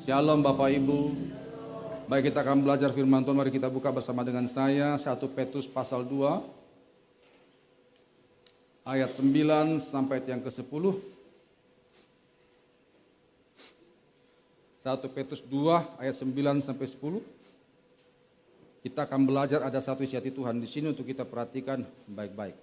Shalom Bapak Ibu. Baik, kita akan belajar firman Tuhan. Mari kita buka bersama dengan saya 1 Petrus pasal 2 ayat 9 sampai yang ke-10. 1 Petrus 2 ayat 9 sampai 10. Kita akan belajar, ada satu isi hati Tuhan di sini untuk kita perhatikan baik-baik.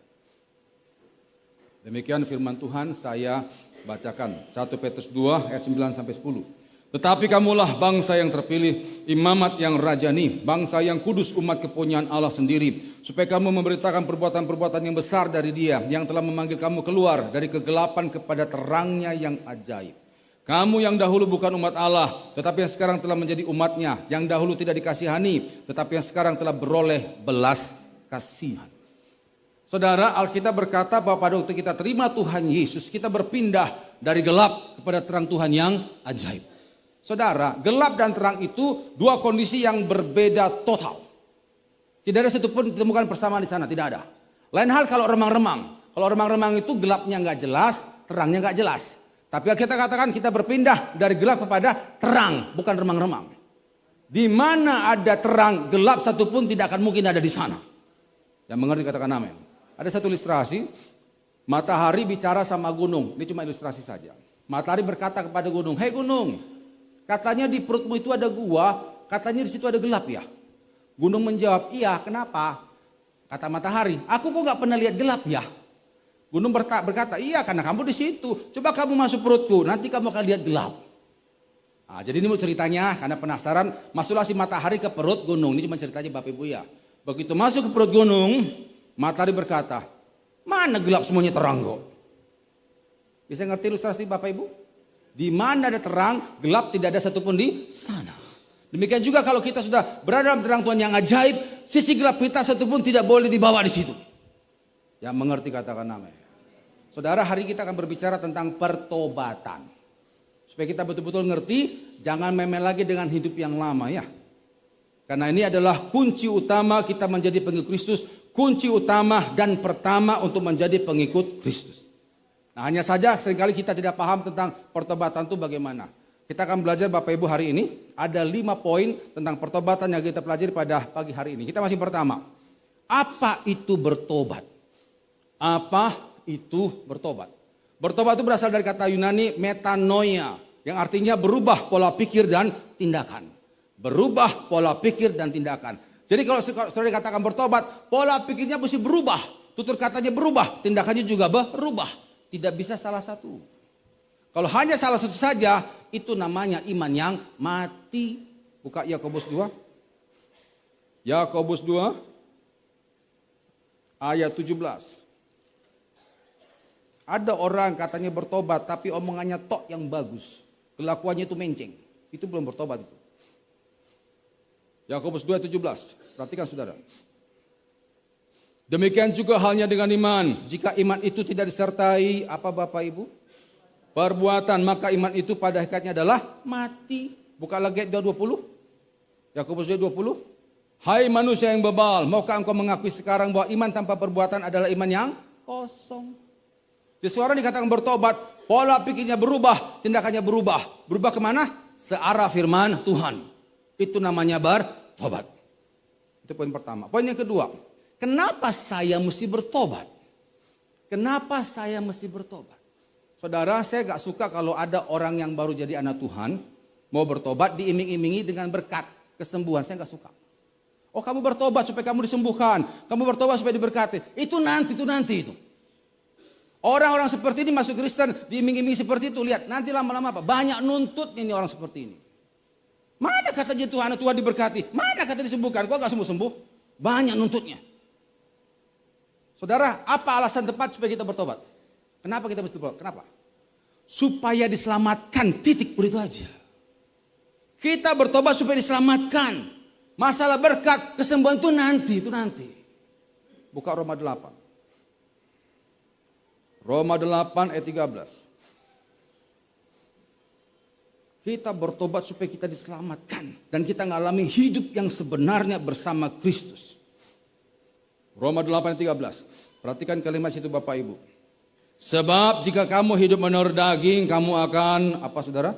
Demikian firman Tuhan, saya bacakan 1 Petrus 2 ayat 9 sampai 10. Tetapi kamulah bangsa yang terpilih, imamat yang rajani, bangsa yang kudus, umat kepunyaan Allah sendiri, supaya kamu memberitakan perbuatan-perbuatan yang besar dari Dia yang telah memanggil kamu keluar dari kegelapan kepada terangnya yang ajaib. Kamu yang dahulu bukan umat Allah, tetapi yang sekarang telah menjadi umatnya, yang dahulu tidak dikasihani, tetapi yang sekarang telah beroleh belas kasihan. Saudara, Alkitab berkata bahwa pada waktu kita terima Tuhan Yesus, kita berpindah dari gelap kepada terang Tuhan yang ajaib. Saudara, gelap dan terang itu dua kondisi yang berbeda total. Tidak ada satupun ditemukan persamaan di sana, tidak ada. Lain hal kalau remang-remang. Kalau remang-remang itu gelapnya nggak jelas, terangnya nggak jelas. Tapi kita katakan kita berpindah dari gelap kepada terang, bukan remang-remang. Di mana ada terang, gelap satupun tidak akan mungkin ada di sana. Yang mengerti katakan amin. Ada satu ilustrasi, matahari bicara sama gunung. Ini cuma ilustrasi saja. Matahari berkata kepada gunung, "Hei gunung, katanya di perutmu itu ada gua, katanya di situ ada gelap ya?" Gunung menjawab, "Iya, kenapa?" Kata matahari, "Aku kok gak pernah lihat gelap ya?" Gunung berkata, "Iya, karena kamu di situ. Coba kamu masuk perutku, nanti kamu akan lihat gelap." Nah, jadi ini mau ceritanya, karena penasaran, masuklah si matahari ke perut gunung. Ini cuma ceritanya Bapak Ibu ya. Begitu masuk ke perut gunung, matahari berkata, "Mana gelap semuanya terang kok?" Bisa ngerti ilustrasi Bapak Ibu? Di mana ada terang, gelap tidak ada satupun di sana. Demikian juga kalau kita sudah berada dalam terang Tuhan yang ajaib, sisi gelap kita satupun tidak boleh dibawa di situ. Yang mengerti katakan amin. Saudara, hari kita akan berbicara tentang pertobatan. Supaya kita betul-betul ngerti, jangan main lagi dengan hidup yang lama ya. Karena ini adalah kunci utama kita menjadi pengikut Kristus, kunci utama dan pertama untuk menjadi pengikut Kristus. Nah, hanya saja seringkali kita tidak paham tentang pertobatan itu bagaimana. Kita akan belajar Bapak Ibu hari ini, ada 5 poin tentang pertobatan yang kita pelajari pada pagi hari ini. Kita masih pertama, apa itu bertobat? Apa itu bertobat? Bertobat itu berasal dari kata Yunani metanoia, yang artinya berubah pola pikir dan tindakan. Berubah pola pikir dan tindakan. Jadi kalau saudara dikatakan bertobat, pola pikirnya mesti berubah, tutur katanya berubah, tindakannya juga berubah. Tidak bisa salah satu. Kalau hanya salah satu saja, itu namanya iman yang mati. Buka Yakobus 2. Yakobus 2 ayat 17. Ada orang katanya bertobat tapi omongannya tok yang bagus. Kelakuannya itu menceng. Itu belum bertobat itu. Yakobus 2:17. Perhatikan saudara. Demikian juga halnya dengan iman. Jika iman itu tidak disertai apa Bapak Ibu? Perbuatan, maka iman itu pada hakikatnya adalah mati. Buka lagi 2:20. Yakobus 2:20. Hai manusia yang bebal, maukah engkau mengakui sekarang bahwa iman tanpa perbuatan adalah iman yang kosong? Seseorang dikatakan bertobat, pola pikirnya berubah, tindakannya berubah. Berubah kemana? Searah firman Tuhan. Itu namanya bertobat. Itu poin pertama. Poin yang kedua, kenapa saya mesti bertobat? Kenapa saya mesti bertobat? Saudara, saya gak suka kalau ada orang yang baru jadi anak Tuhan, mau bertobat diiming-imingi dengan berkat, kesembuhan. Saya gak suka. Oh, kamu bertobat supaya kamu disembuhkan, kamu bertobat supaya diberkati. Itu nanti itu. Orang-orang seperti ini masuk Kristen, diiming-imingi seperti itu. Lihat, nanti lama-lama apa? Banyak nuntut ini orang seperti ini. Mana katanya Tuhan diberkati? Mana kata disembuhkan? Kok gak sembuh-sembuh? Banyak nuntutnya. Saudara, apa alasan tepat supaya kita bertobat? Kenapa kita mesti bertobat? Kenapa? Supaya diselamatkan, titik, begitu aja. Kita bertobat supaya diselamatkan. Masalah berkat, kesembuhan itu nanti. Buka Roma 8. Roma 8 ayat 13. Kita bertobat supaya kita diselamatkan. Dan kita mengalami hidup yang sebenarnya bersama Kristus. Roma 8 ayat 13. Perhatikan kalimat itu Bapak Ibu. Sebab jika kamu hidup menurut daging, kamu akan, apa saudara?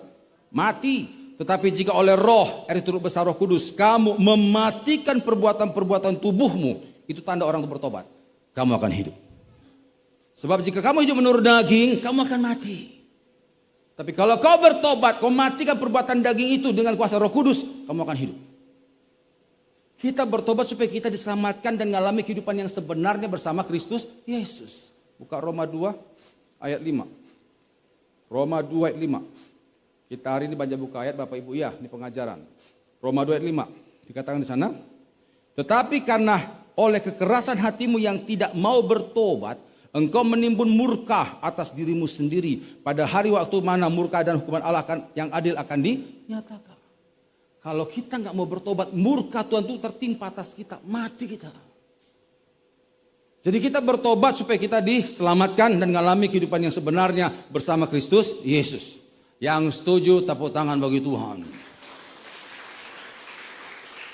Mati. Tetapi jika oleh roh, turut besar Roh Kudus, kamu mematikan perbuatan-perbuatan tubuhmu, itu tanda orang itu bertobat. Kamu akan hidup. Sebab jika kamu hidup menurut daging, kamu akan mati. Tapi kalau kau bertobat, kau matikan perbuatan daging itu dengan kuasa Roh Kudus, kamu akan hidup. Kita bertobat supaya kita diselamatkan dan mengalami kehidupan yang sebenarnya bersama Kristus Yesus. Buka Roma 2 ayat 5. Roma 2 ayat 5. Kita hari ini banyak buka ayat Bapak Ibu ya, ini pengajaran. Roma 2 ayat 5. Dikatakan di sana, tetapi karena oleh kekerasan hatimu yang tidak mau bertobat, engkau menimbun murka atas dirimu sendiri. Pada hari waktu mana murka dan hukuman Allah yang adil akan dinyatakan. Kalau kita nggak mau bertobat, murka Tuhan itu tertimpa atas kita, mati kita. Jadi kita bertobat supaya kita diselamatkan dan mengalami kehidupan yang sebenarnya bersama Kristus Yesus. Yang setuju tepuk tangan bagi Tuhan.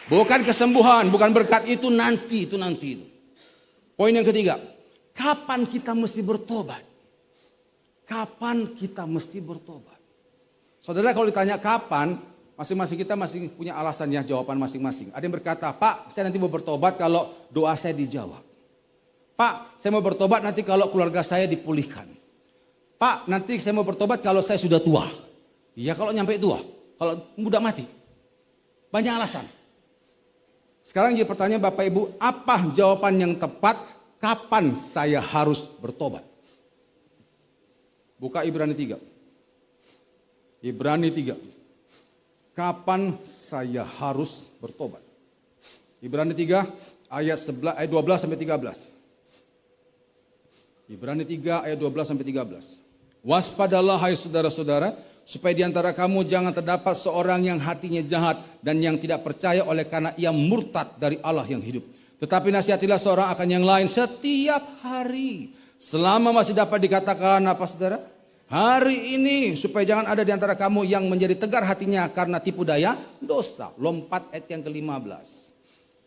Bukan kesembuhan, bukan berkat, itu nanti. Poin yang ketiga, kapan kita mesti bertobat? Kapan kita mesti bertobat? Saudara, kalau ditanya kapan, masing-masing kita masih punya alasan ya, jawaban masing-masing. Ada yang berkata, Pak, saya nanti mau bertobat kalau doa saya dijawab. Pak, saya mau bertobat nanti kalau keluarga saya dipulihkan. Pak, nanti saya mau bertobat kalau saya sudah tua. Iya, kalau nyampe tua. Kalau muda mati. Banyak alasan. Sekarang jadi pertanyaan Bapak Ibu, apa jawaban yang tepat? Kapan saya harus bertobat? Buka Ibrani 3. Ibrani 3. Kapan saya harus bertobat? Ibrani 3 ayat 12 sampai 13. Ibrani 3 ayat 12 sampai 13. Waspadalah hai saudara-saudara, supaya di antara kamu jangan terdapat seorang yang hatinya jahat dan yang tidak percaya oleh karena ia murtad dari Allah yang hidup. Tetapi nasihatilah seorang akan yang lain setiap hari, selama masih dapat dikatakan apa saudara? Hari ini, supaya jangan ada di antara kamu yang menjadi tegar hatinya karena tipu daya dosa. Lompat ayat yang ke-15.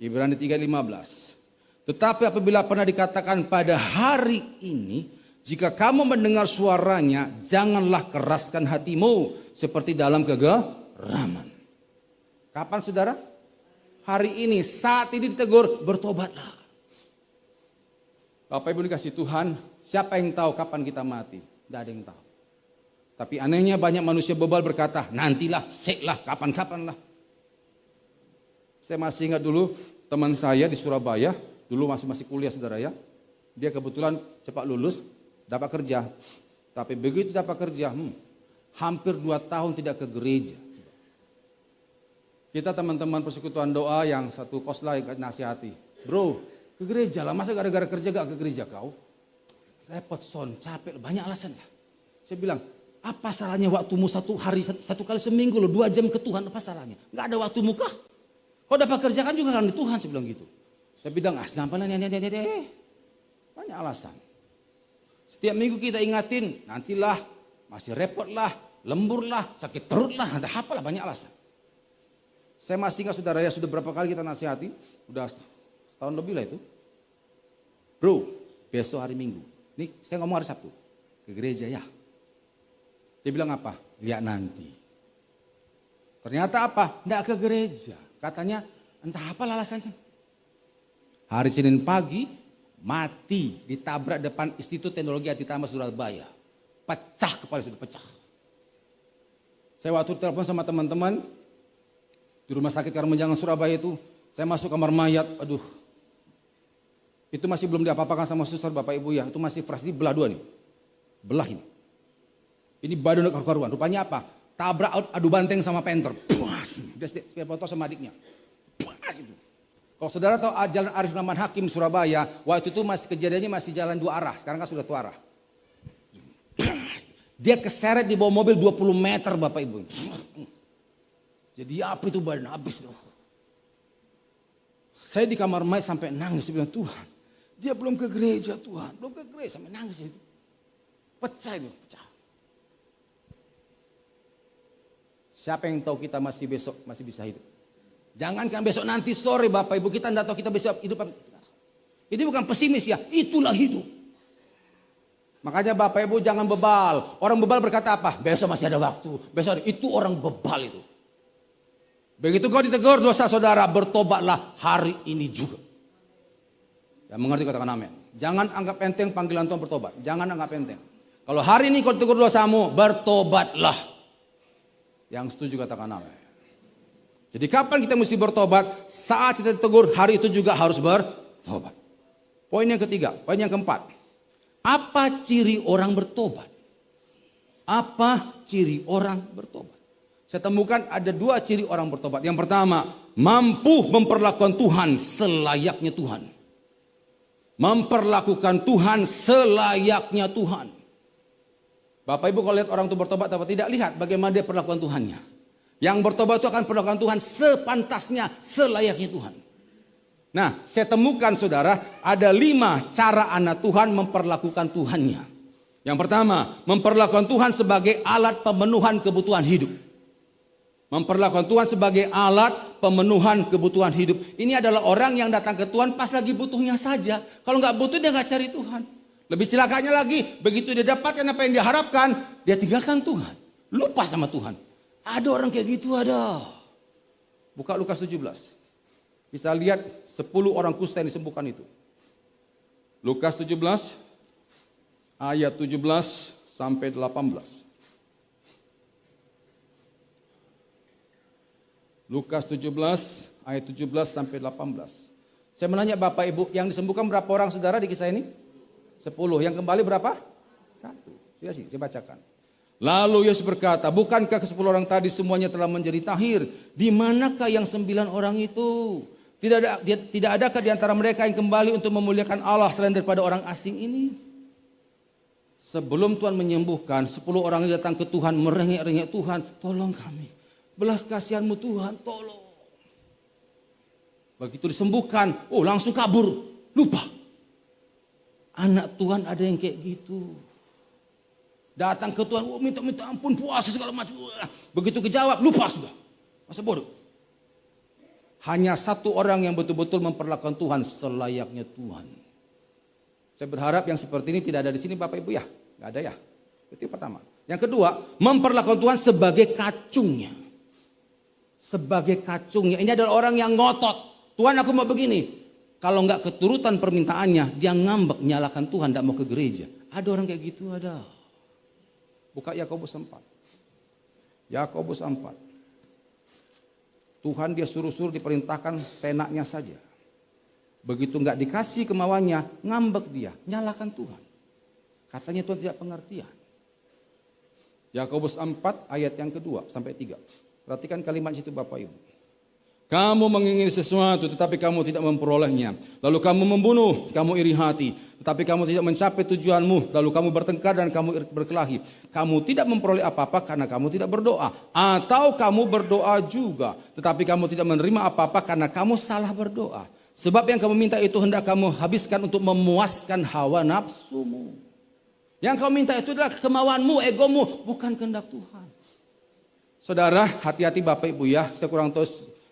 Ibrani 3:15. Tetapi apabila pernah dikatakan pada hari ini, jika kamu mendengar suaranya, janganlah keraskan hatimu seperti dalam kegeraman. Kapan saudara? Hari ini, saat ini ditegur, bertobatlah. Bapak Ibu dikasih Tuhan, siapa yang tahu kapan kita mati? Tidak ada yang tahu. Tapi anehnya banyak manusia bebal berkata, nantilah, seklah, kapan-kapan lah. Saya masih ingat dulu teman saya di Surabaya, dulu masih kuliah saudara ya. Dia kebetulan cepat lulus, dapat kerja. Tapi begitu dapat kerja, hampir 2 tahun tidak ke gereja. Kita teman-teman persekutuan doa yang satu kos lah nasihati. Bro, ke gereja lah, masa gara-gara kerja gak ke gereja kau? Repot son, capek, banyak alasan lah. Saya bilang, apa salahnya waktumu satu kali seminggu loh, 2 jam ke Tuhan, apa salahnya? Gak ada waktumu kah? Kau dapat kerja kan juga kan di Tuhan, saya bilang gitu. Saya bilang, gampang banyak alasan. Setiap minggu kita ingatin, nantilah, masih repot lah, lembur lah, sakit perut lah, ada apalah banyak alasan. Saya masih ingat saudara ya, sudah berapa kali kita nasihati, udah setahun lebih lah itu. Bro, besok hari Minggu, nih saya ngomong hari Sabtu, ke gereja ya. Dia bilang apa? Lihat nanti. Ternyata apa? Nggak ke gereja. Katanya entah apa alasannya. Hari Senin pagi mati ditabrak depan Institut Teknologi Aditama Surabaya. Pecah kepala, sudah pecah. Saya waktu telepon sama teman-teman di rumah sakit Karmenjangan Surabaya itu, saya masuk kamar mayat, aduh. Itu masih belum diapa-apakan sama suster Bapak Ibu ya, itu masih frasi belah 2 nih. Belah ini. Ini badan karu-karuan, rupanya apa? Tabrak adu banteng sama penter. Puas, dia sepeda motor sama adiknya. Puas gitu. Kalau saudara tahu Jalan Arif Rahman Hakim Surabaya, waktu itu kejadiannya masih jalan 2 arah, sekarang kan sudah 2 arah. Dia keseret di bawah mobil 20 meter Bapak Ibu. Jadi apa itu badan habis tuh. Saya di kamar mayat sampai nangis, saya bilang Tuhan, dia belum ke gereja Tuhan, belum ke gereja sampai nangis itu. Pecah itu, pecah. Siapa yang tahu kita masih besok masih bisa hidup? Jangankan besok, nanti sore Bapak Ibu, kita tidak tahu kita besok hidup. Ini bukan pesimis ya, itulah hidup. Makanya Bapak Ibu jangan bebal. Orang bebal berkata apa? Besok masih ada waktu. Besok itu orang bebal itu. Begitu kau ditegur dosa saudara, bertobatlah hari ini juga. Yang mengerti katakan amin. Jangan anggap enteng panggilan Tuhan bertobat. Jangan anggap enteng. Kalau hari ini kau ditegur dosamu, bertobatlah. Yang setuju katakan amin. Jadi kapan kita mesti bertobat? Saat kita ditegur, hari itu juga harus bertobat. Poin yang ketiga, poin yang keempat. Apa ciri orang bertobat? Apa ciri orang bertobat? Saya temukan ada 2 ciri orang bertobat. Yang pertama, mampu memperlakukan Tuhan selayaknya Tuhan. Memperlakukan Tuhan selayaknya Tuhan. Bapak Ibu kalau lihat orang itu bertobat atau tidak, lihat bagaimana dia perlakukan Tuhannya. Yang bertobat itu akan perlakukan Tuhan sepantasnya, selayaknya Tuhan. Nah, saya temukan saudara, ada 5 cara anak Tuhan memperlakukan Tuhannya. Yang pertama, memperlakukan Tuhan sebagai alat pemenuhan kebutuhan hidup. Memperlakukan Tuhan sebagai alat pemenuhan kebutuhan hidup. Ini adalah orang yang datang ke Tuhan pas lagi butuhnya saja. Kalau nggak butuh dia nggak cari Tuhan. Lebih celakanya lagi, begitu dia dapatkan apa yang dia harapkan, dia tinggalkan Tuhan. Lupa sama Tuhan. Ada orang kayak gitu ada. Buka Lukas 17. Bisa lihat 10 orang kusta yang disembuhkan itu. Lukas 17 ayat 17 sampai 18. Lukas 17 ayat 17 sampai 18. Saya menanya Bapak Ibu, yang disembuhkan berapa orang saudara di kisah ini? 10. Yang kembali berapa? 1. Sudah sih, saya bacakan. Lalu Yesus berkata, bukankah ke-10 orang tadi semuanya telah menjadi tahir? Di manakah yang 9 orang itu? Tidak adakah di antara mereka yang kembali untuk memuliakan Allah selain daripada orang asing ini? Sebelum Tuhan menyembuhkan, 10 orang yang datang ke Tuhan merengek-rengek, Tuhan tolong kami. Belas kasihanmu Tuhan, tolong. Begitu disembuhkan, oh langsung kabur, lupa. Anak Tuhan ada yang kayak gitu. Datang ke Tuhan, oh minta ampun, puasa segala macam. Begitu kejawab, lupa sudah. Masa bodoh. Hanya 1 orang yang betul-betul memperlakukan Tuhan selayaknya Tuhan. Saya berharap yang seperti ini tidak ada di sini Bapak Ibu ya. Gak ada ya. Itu yang pertama. Yang kedua, memperlakukan Tuhan sebagai kacungnya. Sebagai kacungnya. Ini adalah orang yang ngotot. Tuhan aku mau begini. Kalau nggak keturutan permintaannya, dia ngambek nyalakan Tuhan, tidak mau ke gereja. Ada orang kayak gitu ada. Buka Yakobus 4. Yakobus 4. Tuhan dia suruh-suruh diperintahkan seenaknya saja. Begitu nggak dikasih kemauannya, ngambek dia, nyalakan Tuhan. Katanya Tuhan tidak pengertian. Yakobus 4 ayat yang kedua sampai 3. Perhatikan kalimat situ Bapak Ibu. Kamu mengingini sesuatu tetapi kamu tidak memperolehnya. Lalu kamu membunuh, kamu iri hati. Tetapi kamu tidak mencapai tujuanmu. Lalu kamu bertengkar dan kamu berkelahi. Kamu tidak memperoleh apa-apa karena kamu tidak berdoa. Atau kamu berdoa juga. Tetapi kamu tidak menerima apa-apa karena kamu salah berdoa. Sebab yang kamu minta itu hendak kamu habiskan untuk memuaskan hawa nafsumu. Yang kamu minta itu adalah kemauanmu, egomu. Bukan kehendak Tuhan. Saudara, hati-hati Bapak Ibu ya. Saya kurang tahu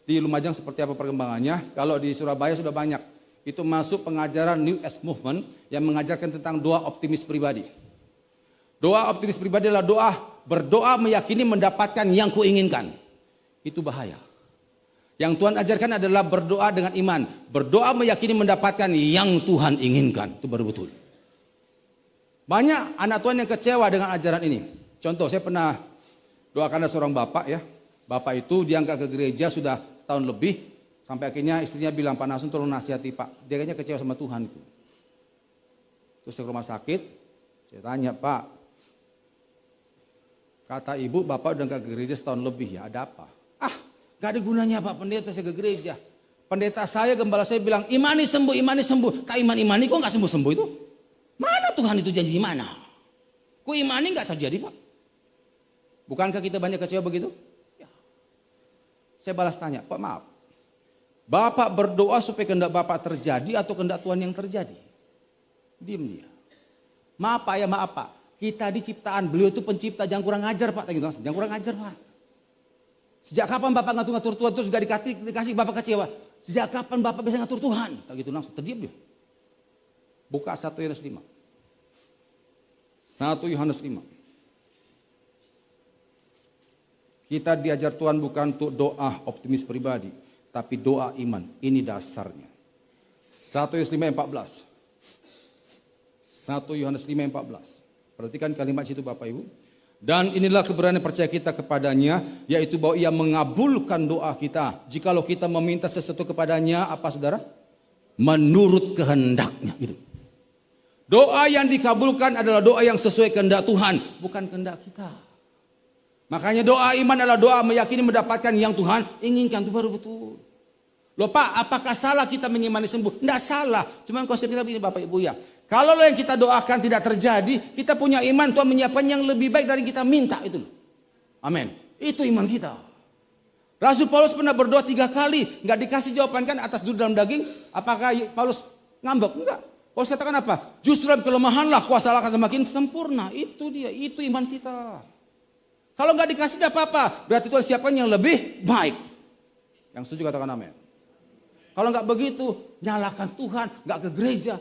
di Lumajang seperti apa perkembangannya. Kalau di Surabaya sudah banyak. Itu masuk pengajaran New Age Movement yang mengajarkan tentang doa optimis pribadi. Doa optimis pribadi adalah doa, berdoa meyakini mendapatkan yang kuinginkan. Itu bahaya. Yang Tuhan ajarkan adalah berdoa dengan iman. Berdoa meyakini mendapatkan yang Tuhan inginkan. Itu baru betul. Banyak anak Tuhan yang kecewa dengan ajaran ini. Contoh, saya pernah doakan ada seorang bapak ya. Bapak itu diangkat ke gereja sudah setahun lebih. Sampai akhirnya istrinya bilang, Pak Nasun tolong nasihati Pak. Dia kayaknya kecewa sama Tuhan itu. Terus ke rumah sakit. Saya tanya, Pak. Kata ibu, Bapak udah angkat ke gereja setahun lebih ya. Ada apa? Ah, gak ada gunanya Pak pendeta saya ke gereja. Pendeta saya, gembala saya bilang, imani sembuh, imani sembuh. Tak imani kok gak sembuh-sembuh itu? Mana Tuhan itu janji mana? Ku imani gak terjadi Pak? Bukankah kita banyak kecewa begitu? Ya. Saya balas tanya, Pak maaf. Bapak berdoa supaya kehendak Bapak terjadi atau kehendak Tuhan yang terjadi? Diam dia. Maaf Pak ya, maaf Pak. Kita diciptaan, beliau itu pencipta, jangan kurang ajar Pak. Jangan kurang ajar Pak. Sejak kapan Bapak ngatur-ngatur Tuhan terus gak dikasih Bapak kecewa? Sejak kapan Bapak bisa ngatur Tuhan? Tak gitu langsung, terdiam dia. Buka 1 Yohanes 5. 1 Yohanes 5. Kita diajar Tuhan bukan untuk doa optimis pribadi, tapi doa iman. Ini dasarnya. 1 Yohanes 5:14. 1 Yohanes 5:14. Perhatikan kalimat situ Bapak Ibu. Dan inilah keberanian percaya kita kepadanya, yaitu bahwa ia mengabulkan doa kita. Jikalau kita meminta sesuatu kepadanya, apa saudara? Menurut kehendaknya. Gitu. Doa yang dikabulkan adalah doa yang sesuai kehendak Tuhan, bukan kehendak kita. Makanya doa iman adalah doa meyakini mendapatkan yang Tuhan inginkan. Itu baru betul. Loh Pak, apakah salah kita mengimani sembuh? Tidak salah. Cuman konsep kita begini Bapak Ibu ya. Kalau yang kita doakan tidak terjadi, kita punya iman Tuhan menyiapkan yang lebih baik dari kita minta itu. Amin. Itu iman kita. Rasul Paulus pernah berdoa 3 kali, nggak dikasih jawaban kan atas duri dalam daging. Apakah Paulus ngambek? Enggak. Paulus katakan apa? Justru dalam kelemahanlah kuasa Allah akan semakin sempurna. Itu dia, itu iman kita. Kalau nggak dikasih tidak apa-apa, berarti Tuhan siapkan yang lebih baik. Yang setuju katakan amin. Kalau nggak begitu, nyalakan Tuhan, nggak ke gereja.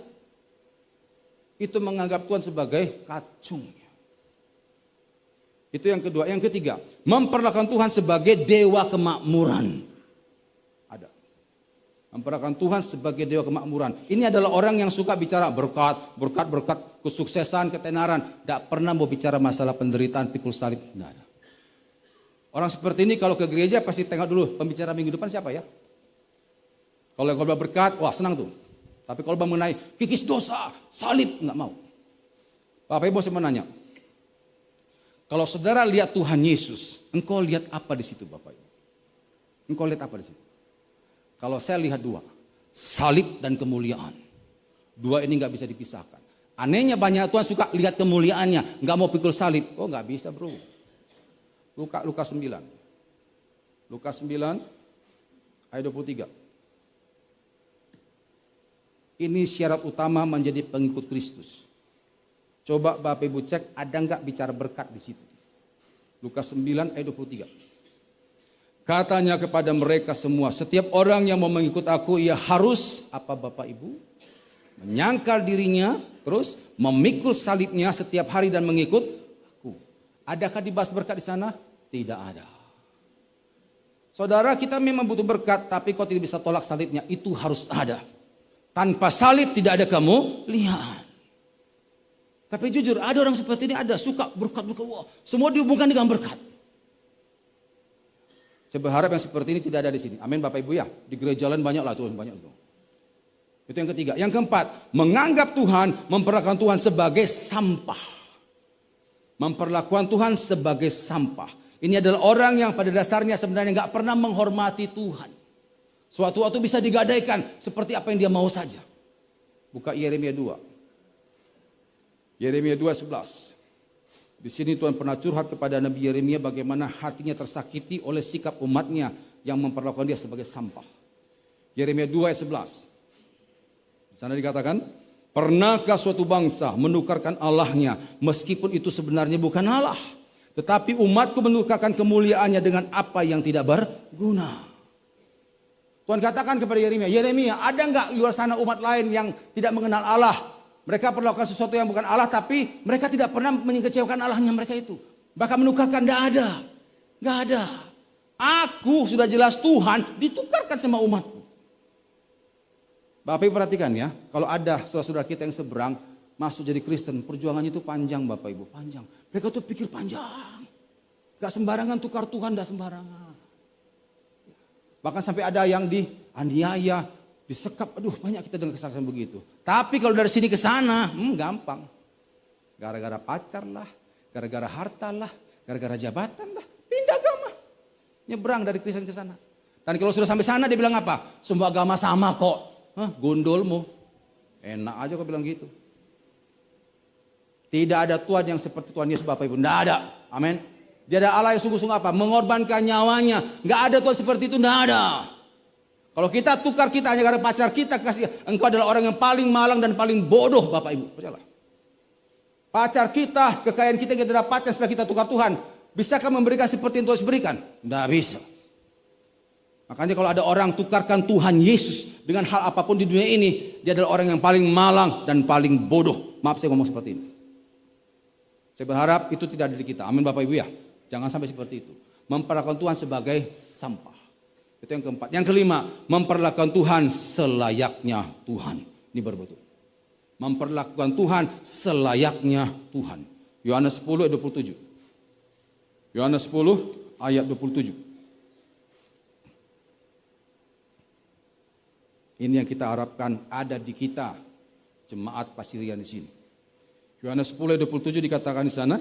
Itu menganggap Tuhan sebagai kacungnya. Itu yang kedua. Yang ketiga, memperlakukan Tuhan sebagai dewa kemakmuran. Ada. Memperlakukan Tuhan sebagai dewa kemakmuran. Ini adalah orang yang suka bicara berkat, kesuksesan, ketenaran. Tidak pernah mau bicara masalah penderitaan, pikul salib. Tidak ada. Orang seperti ini kalau ke gereja pasti tengok dulu pembicara minggu depan siapa ya. Kalau yang khotbah berkat, wah senang tuh. Tapi kalau mengenai kikis dosa, salib, nggak mau. Bapak Ibu saya mau nanya. Kalau saudara lihat Tuhan Yesus, engkau lihat apa di situ Bapak Ibu? Engkau lihat apa di situ? Kalau saya lihat 2, salib dan kemuliaan. 2 ini nggak bisa dipisahkan. Anehnya banyak Tuhan suka lihat kemuliaannya, nggak mau pikul salib. Oh nggak bisa bro. Lukas 9. Lukas 9 ayat 23. Ini syarat utama menjadi pengikut Kristus. Coba Bapak Ibu cek ada nggak bicara berkat di situ. Lukas 9 ayat 23. Katanya kepada mereka semua, setiap orang yang mau mengikut aku ia harus apa Bapak Ibu? Menyangkal dirinya, terus memikul salibnya setiap hari dan mengikut aku. Adakah dibahas berkat di sana? Tidak ada. Saudara, kita memang butuh berkat, tapi kau tidak bisa tolak salibnya. Itu harus ada. Tanpa salib tidak ada kemuliaan. Tapi jujur, ada orang seperti ini, ada suka berkat. Wah, semua dihubungkan dengan berkat. Saya berharap yang seperti ini tidak ada di sini. Amin Bapak Ibu ya. Di gereja lain banyak lah tuh, banyak tuh. Itu yang ketiga. Yang keempat, menganggap Tuhan, memperlakukan Tuhan sebagai sampah. Memperlakukan Tuhan sebagai sampah. Ini adalah orang yang pada dasarnya sebenarnya nggak pernah menghormati Tuhan. Suatu waktu bisa digadaikan seperti apa yang dia mau saja. Buka Yeremia 2. Yeremia 2:11. Di sini Tuhan pernah curhat kepada Nabi Yeremia bagaimana hatinya tersakiti oleh sikap umatnya yang memperlakukan dia sebagai sampah. Yeremia 2 ayat 11. Di sana dikatakan, pernahkah suatu bangsa menukarkan Allahnya meskipun itu sebenarnya bukan Allah? Tetapi umatku menukarkan kemuliaannya dengan apa yang tidak berguna. Tuhan katakan kepada Yeremia, Yeremia, ada nggak luar sana umat lain yang tidak mengenal Allah? Mereka perlakukan sesuatu yang bukan Allah, tapi mereka tidak pernah mengecewakan Allahnya mereka itu. Bahkan menukarkan, nggak ada. Nggak ada. Aku sudah jelas Tuhan ditukarkan sama umatku. Bapak Ibu perhatikan ya, kalau ada saudara-saudara kita yang seberang, masuk jadi Kristen, perjuangannya itu panjang Bapak Ibu, panjang. Mereka tuh pikir panjang. Gak sembarangan tukar Tuhan, gak sembarangan. Bahkan sampai ada yang dianiaya, disekap, aduh banyak kita dengar kesaksian begitu. Tapi kalau dari sini ke sana, gampang. Gara-gara pacar lah, gara-gara harta lah, gara-gara jabatan lah, pindah agama. Nyebrang dari Kristen ke sana. Dan kalau sudah sampai sana dia bilang apa? Semua agama sama kok. Hah, gondolmu. Enak aja kok bilang gitu. Tidak ada Tuhan yang seperti Tuhan Yesus Bapak Ibu. Tidak ada. Amin. Dia ada Allah yang sungguh-sungguh apa? Mengorbankan nyawanya. Tidak ada Tuhan seperti itu. Tidak ada. Kalau kita tukar kita hanya karena pacar kita kasih. Engkau adalah orang yang paling malang dan paling bodoh Bapak Ibu. Percayalah. Pacar kita, kekayaan kita yang kita dapatkan setelah kita tukar Tuhan. Bisakah memberikan seperti yang Tuhan berikan? Tidak bisa. Makanya kalau ada orang tukarkan Tuhan Yesus dengan hal apapun di dunia ini. Dia adalah orang yang paling malang dan paling bodoh. Maaf saya ngomong seperti ini. Saya berharap itu tidak ada di kita. Amin Bapak Ibu ya. Jangan sampai seperti itu. memperlakukan Tuhan sebagai sampah. Itu yang keempat. Yang kelima, memperlakukan Tuhan selayaknya Tuhan. Ini baru betul. Memperlakukan Tuhan selayaknya Tuhan. Yohanes 10 ayat 27. Yohanes 10 ayat 27. Ini yang kita harapkan ada di kita, jemaat Pasirian di sini. Yohanes 10 ayat 27 dikatakan di sana,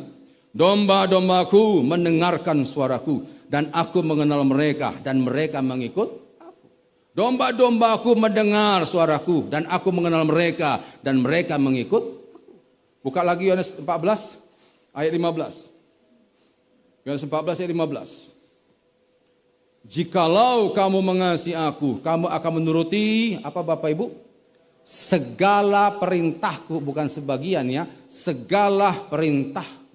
domba-dombaku mendengarkan suaraku dan aku mengenal mereka dan mereka mengikut aku. Domba-dombaku mendengar suaraku dan aku mengenal mereka dan mereka mengikut aku. Buka lagi Yohanes 14 ayat 15. Yohanes 14 ayat 15. Jikalau kamu mengasihi aku, kamu akan menuruti apa Bapak Ibu? Segala perintahku, bukan sebagian ya, segala perintahku.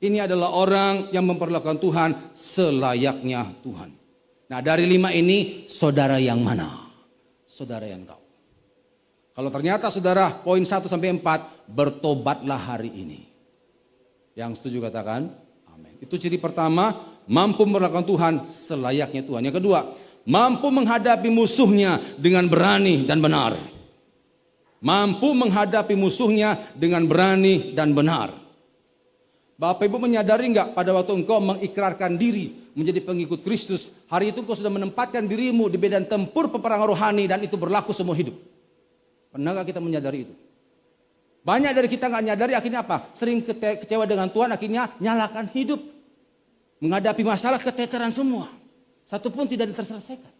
Ini adalah orang yang memperlakukan Tuhan selayaknya Tuhan. Nah dari 5 ini saudara yang mana? Saudara yang tahu. Kalau ternyata saudara poin 1 sampai 4 bertobatlah hari ini. Yang setuju katakan amin. Itu ciri pertama, mampu memperlakukan Tuhan selayaknya Tuhan. Yang kedua, mampu menghadapi musuhnya dengan berani dan benar. Mampu menghadapi musuhnya dengan berani dan benar. Bapak Ibu menyadari enggak pada waktu engkau mengikrarkan diri menjadi pengikut Kristus, hari itu engkau sudah menempatkan dirimu di medan tempur peperangan rohani dan itu berlaku seumur hidup. Pernah enggak kita menyadari itu? Banyak dari kita enggak nyadari, akhirnya apa? Sering kecewa dengan Tuhan, akhirnya nyalakan hidup. Menghadapi masalah keteteran semua. Satu pun tidak terselesaikan.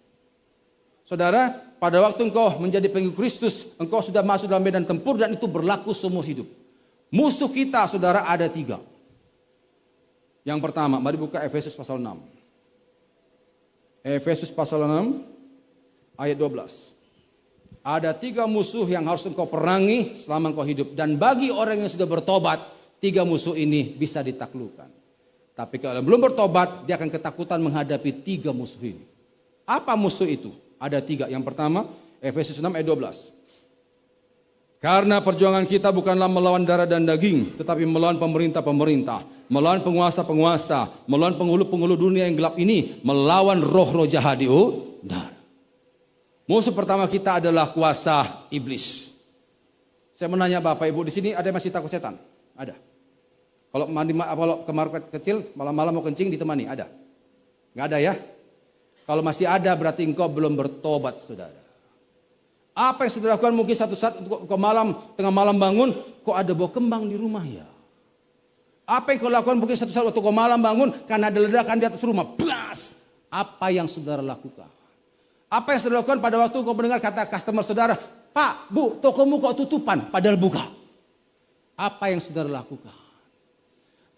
Saudara, pada waktu engkau menjadi pengikut Kristus, engkau sudah masuk dalam medan tempur dan itu berlaku seumur hidup. Musuh kita, saudara, ada 3. Yang pertama, mari buka Efesus pasal 6. Efesus pasal 6 ayat 12. Ada 3 musuh yang harus engkau perangi selama engkau hidup. Dan bagi orang yang sudah bertobat, 3 musuh ini bisa ditaklukkan. Tapi kalau belum bertobat, dia akan ketakutan menghadapi 3 musuh ini. Apa musuh itu? Ada 3. Yang pertama, Efesus 6 ayat 12. Karena perjuangan kita bukanlah melawan darah dan daging, tetapi melawan pemerintah-pemerintah, melawan penguasa-penguasa, melawan penghulu-penghulu dunia yang gelap ini, melawan roh-roh jahat di udara. Musuh pertama kita adalah kuasa iblis. Saya menanya Bapak Ibu, di sini ada yang masih takut setan? Ada. Kalau ke market kecil, malam-malam mau kencing ditemani, ada? Nggak ada ya? Kalau masih ada berarti engkau belum bertobat, saudara. Apa yang saudara lakukan mungkin satu saat tengah malam bangun, kok ada bau kembang di rumah ya. Apa yang kau lakukan mungkin satu saat waktu kau malam bangun, karena ada ledakan di atas rumah, blas. Apa yang saudara lakukan? Apa yang saudara lakukan pada waktu kau mendengar kata customer saudara, Pak, Bu, tokomu kok tutupan, padahal buka. Apa yang saudara lakukan?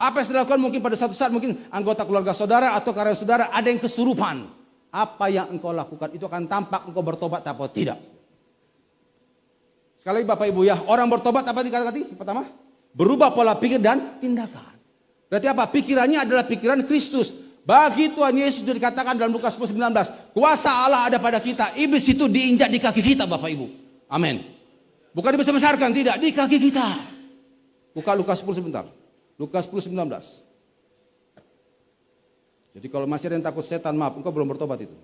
Apa yang saudara lakukan mungkin pada satu saat mungkin anggota keluarga saudara atau karyawan saudara ada yang kesurupan. Apa yang engkau lakukan itu akan tampak engkau bertobat atau tidak. Sekali lagi Bapak Ibu ya, orang bertobat apa dikatakan? Pertama, berubah pola pikir dan tindakan. Berarti apa? Pikirannya adalah pikiran Kristus. Bagi Tuhan Yesus sudah dikatakan dalam Lukas 10:19, kuasa Allah ada pada kita. Iblis itu diinjak di kaki kita Bapak Ibu. Amin. Bukan dibesar-besarkan, tidak, di kaki kita. Buka Lukas 10 sebentar. Lukas 10:19. Jadi kalau masih ada yang takut setan, maaf, engkau belum bertobat itu.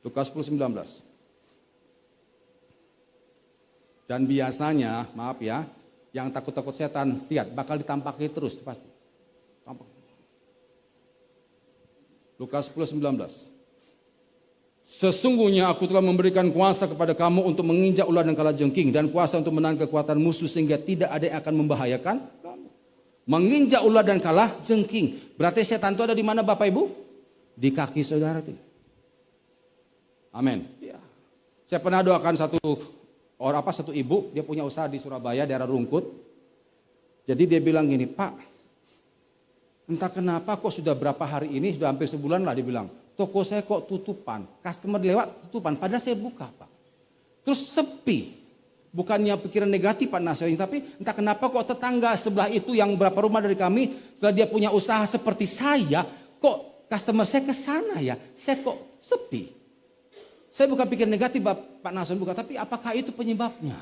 Lukas 10:19. Dan biasanya, maaf ya, yang takut-takut setan, lihat bakal ditampaki terus, pasti. Tampak. Lukas 10:19. Sesungguhnya aku telah memberikan kuasa kepada kamu untuk menginjak ular dan kalajengking dan kuasa untuk menahan kekuatan musuh sehingga tidak ada yang akan membahayakan kamu. Menginjak ular dan kalajengking. Berarti setan itu ada di mana Bapak Ibu? Di kaki saudara itu. Amin. Ya. Saya pernah doakan satu ibu, dia punya usaha di Surabaya, daerah Rungkut. Jadi dia bilang gini, Pak, entah kenapa kok sudah berapa hari ini, sudah hampir sebulan lah dia bilang, toko saya kok tutupan, customer lewat tutupan, padahal saya buka Pak. Terus sepi, bukannya pikiran negatif Pak Nasir, tapi entah kenapa kok tetangga sebelah itu yang berapa rumah dari kami, setelah dia punya usaha seperti saya, kok customer saya ke sana ya, saya kok sepi. Saya bukan pikir negatif Pak Nason bukan, tapi apakah itu penyebabnya?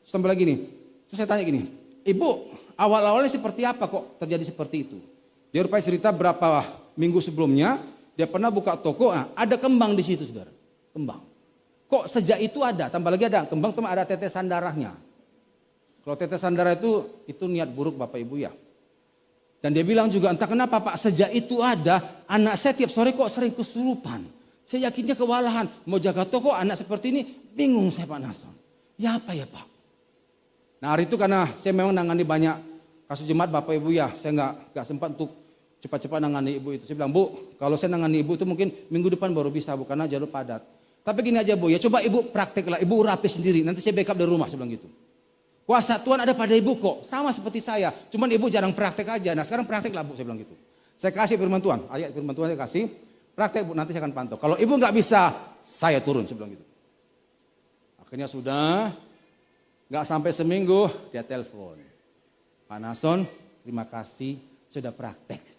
Sampai lagi nih, terus saya tanya gini, Ibu awal-awalnya seperti apa kok terjadi seperti itu? Dia rupanya cerita berapa minggu sebelumnya, dia pernah buka toko, ada kembang di situ saudara. Kembang. Kok sejak itu ada, tambah lagi ada kembang, teman ada tetesan darahnya. Kalau tetesan darah itu niat buruk Bapak Ibu ya. Dan dia bilang juga, entah kenapa Pak, sejak itu ada, anak saya tiap sore kok sering kesurupan. Saya yakinnya kewalahan, mau jaga toko anak seperti ini, bingung saya Pak Nason. Ya apa ya Pak? Nah hari itu karena saya memang nangani banyak kasus jemaat Bapak Ibu ya, saya nggak sempat untuk cepat-cepat nangani ibu itu. Saya bilang, Bu, kalau saya nangani ibu itu mungkin minggu depan baru bisa, Bu, karena jalur padat. Tapi gini aja Bu, ya coba ibu prakteklah, ibu urapi sendiri, nanti saya backup dari rumah, saya bilang gitu. Kuasa Tuhan ada pada ibu kok, sama seperti saya, cuman ibu jarang praktek aja. Nah sekarang prakteklah Bu, saya bilang gitu. Saya kasih firman Tuhan, ayat firman Tuhan saya kasih, praktek Bu, nanti saya akan pantau. Kalau ibu nggak bisa, saya turun, saya bilang gitu. Akhirnya sudah, nggak sampai seminggu, dia telepon. Pak Nason, terima kasih, sudah praktek.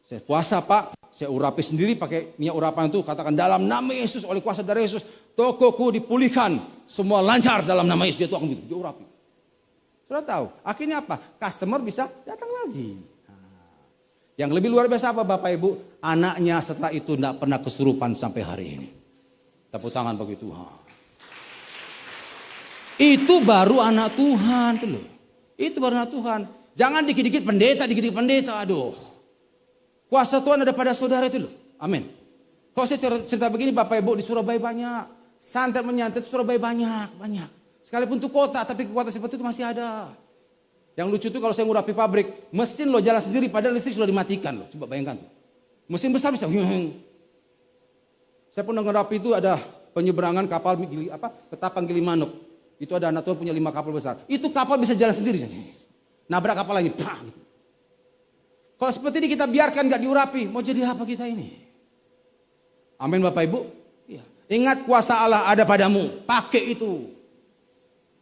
Saya puasa Pak, saya urapi sendiri pakai minyak urapan itu, katakan dalam nama Yesus, oleh kuasa dari Yesus, tokoku dipulihkan, semua lancar dalam nama Yesus. Dia tuh gitu, dia urapi. Sudah tahu, akhirnya apa? Customer bisa datang lagi. Yang lebih luar biasa apa Bapak Ibu? Anaknya setelah itu tidak pernah kesurupan sampai hari ini. Tepuk tangan bagi Tuhan. Itu baru anak Tuhan tuh loh. Itu baru anak Tuhan. Jangan dikit-dikit pendeta, aduh. Kuasa Tuhan ada pada saudara itu loh. Amin. Kalau saya cerita begini Bapak Ibu, di Surabaya banyak. Santet menyantet Surabaya banyak. Sekalipun itu kota, tapi kekuatan seperti itu masih ada. Yang lucu itu kalau saya ngurapi pabrik, mesin lo jalan sendiri padahal listrik sudah dimatikan loh. Coba bayangkan tuh. Mesin besar bisa. Saya pernah ngurapi itu ada penyeberangan kapal Ketapang Gilimanuk. Itu ada anak Tuhan punya 5 kapal besar. Itu kapal bisa jalan sendiri. Nabrak kapal lagi. Gitu. Kalau seperti ini kita biarkan gak diurapi, mau jadi apa kita ini? Amin Bapak Ibu. Ya. Ingat kuasa Allah ada padamu, pakai itu.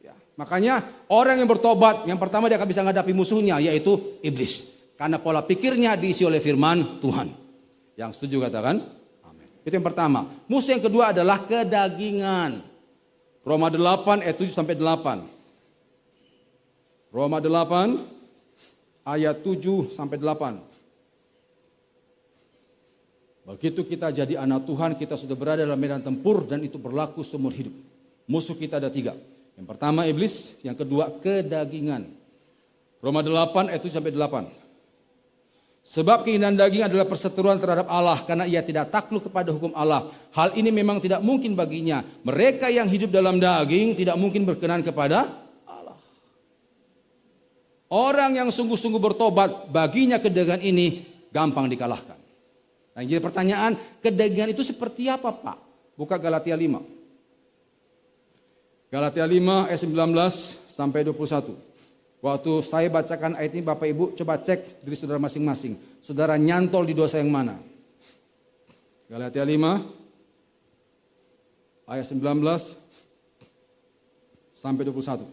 Ya. Makanya orang yang bertobat, yang pertama dia akan bisa menghadapi musuhnya, yaitu iblis. Karena pola pikirnya diisi oleh firman Tuhan. Yang setuju katakan, amin. Itu yang pertama. Musuh yang kedua adalah kedagingan. Roma 8 ayat 7 sampai 8. Roma 8 ayat 7 sampai 8. Begitu kita jadi anak Tuhan, kita sudah berada dalam medan tempur dan itu berlaku seumur hidup. Musuh kita ada 3. Yang pertama iblis, yang kedua kedagingan. Roma 8 ayat 7 sampai 8. Sebab keinginan daging adalah perseteruan terhadap Allah karena ia tidak takluk kepada hukum Allah. Hal ini memang tidak mungkin baginya. Mereka yang hidup dalam daging tidak mungkin berkenan kepada Allah. Orang yang sungguh-sungguh bertobat, baginya kedagingan ini gampang dikalahkan. Nah, jadi pertanyaan, kedagingan itu seperti apa Pak? Buka Galatia 5. Galatia 5 ayat 19 sampai 21. Waktu saya bacakan ayat ini Bapak Ibu coba cek diri saudara masing-masing. Saudara nyantol di dosa yang mana? Galatia 5 ayat 19 sampai 21.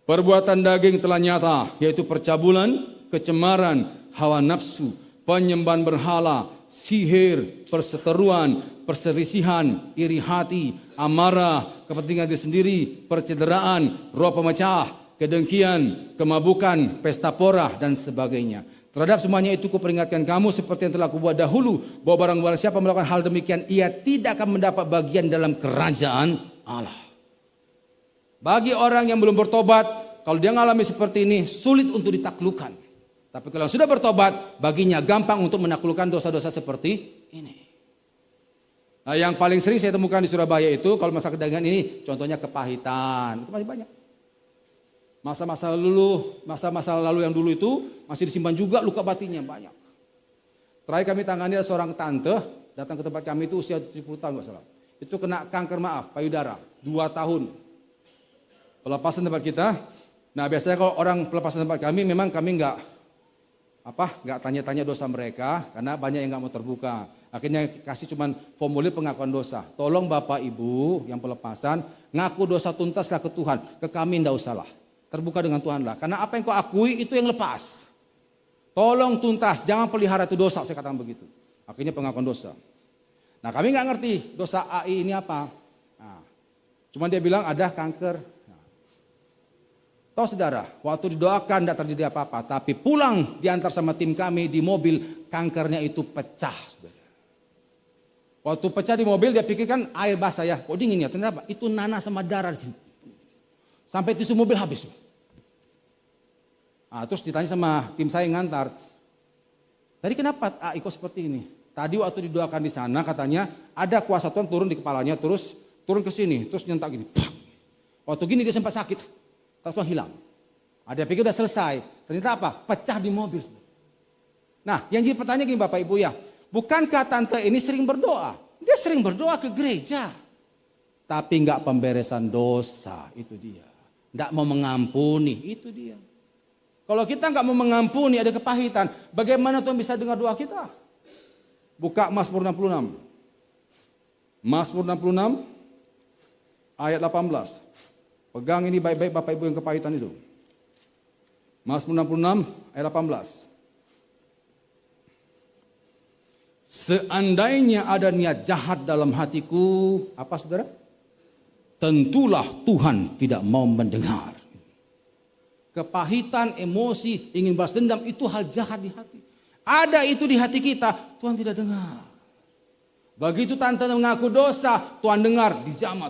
Perbuatan daging telah nyata, yaitu percabulan, kecemaran, hawa nafsu, penyembahan berhala, sihir, perseteruan, perselisihan, iri hati, amarah, kepentingan diri sendiri, percederaan, roh pemecah, kedengkian, kemabukan, pesta pora, dan sebagainya. Terhadap semuanya itu kuperingatkan kamu seperti yang telah kubuat dahulu, bahwa barang siapa melakukan hal demikian, ia tidak akan mendapat bagian dalam kerajaan Allah. Bagi orang yang belum bertobat, kalau dia mengalami seperti ini, sulit untuk ditaklukkan. Tapi kalau sudah bertobat, baginya gampang untuk menaklukkan dosa-dosa seperti ini. Nah, yang paling sering saya temukan di Surabaya itu, kalau masalah kedagingan ini, contohnya kepahitan. Itu masih banyak. Masa-masa lalu yang dulu itu, masih disimpan juga luka batinnya, banyak. Terakhir kami tangani ada seorang tante, datang ke tempat kami itu usia 70 tahun nggak salah. Itu kena kanker payudara, 2 tahun. Pelepasan tempat kita. Nah biasanya kalau orang pelepasan tempat kami, memang kami nggak tanya-tanya dosa mereka karena banyak yang nggak mau terbuka. Akhirnya kasih cuman formulir pengakuan dosa. Tolong Bapak Ibu yang pelepasan ngaku dosa tuntaslah ke Tuhan. Ke kami ndak usahlah. Terbuka dengan Tuhan lah. Karena apa yang kau akui itu yang lepas. Tolong tuntas, jangan pelihara itu dosa, saya katakan begitu. Akhirnya pengakuan dosa. Nah kami nggak ngerti dosa AI ini apa. Nah, cuman dia bilang ada kanker. Tahu saudara, waktu didoakan tidak terjadi apa-apa, tapi pulang diantar sama tim kami di mobil, kankernya itu pecah. Saudara. Waktu pecah di mobil dia pikirkan air basah ya, kok dingin ya, ternyata itu nanah sama darah di sini. Sampai tisu mobil habis. Nah, terus ditanya sama tim saya yang ngantar, tadi kenapa kok seperti ini? Tadi waktu didoakan di sana katanya ada kuasa Tuhan turun di kepalanya, terus turun ke sini, terus nyentak gini. Waktu gini dia sempat sakit. Tuhan hilang. Ada pikir udah selesai. Ternyata apa? Pecah di mobil. Nah, yang jadi pertanyaan gini Bapak Ibu ya. Bukankah tante ini sering berdoa? Dia sering berdoa ke gereja. Tapi enggak pemberesan dosa. Itu dia. Enggak mau mengampuni. Itu dia. Kalau kita enggak mau mengampuni, ada kepahitan. Bagaimana Tuhan bisa dengar doa kita? Buka Mazmur 66. Mazmur 66 ayat 18. Pegang ini baik-baik Bapak Ibu yang kepahitan itu. Mazmur 66 ayat 18. Seandainya ada niat jahat dalam hatiku, apa saudara? Tentulah Tuhan tidak mau mendengar. Kepahitan, emosi, ingin balas dendam itu hal jahat di hati. Ada itu di hati kita, Tuhan tidak dengar. Begitu tante mengaku dosa, Tuhan dengar, dijamah.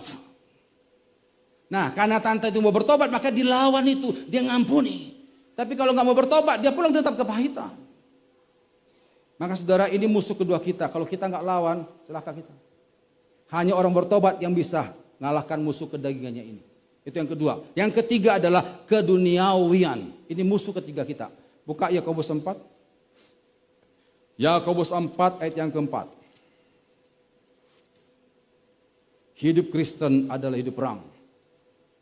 Nah, karena tante itu mau bertobat, maka dilawan itu, dia ngampuni. Tapi kalau nggak mau bertobat, dia pulang tetap kepahitan. Maka saudara, ini musuh kedua kita. Kalau kita nggak lawan, celaka kita. Hanya orang bertobat yang bisa ngalahkan musuh kedagingannya ini. Itu yang kedua. Yang ketiga adalah keduniawian. Ini musuh ketiga kita. Buka Yakobus 4. Yakobus 4 ayat yang keempat. Hidup Kristen adalah hidup perang.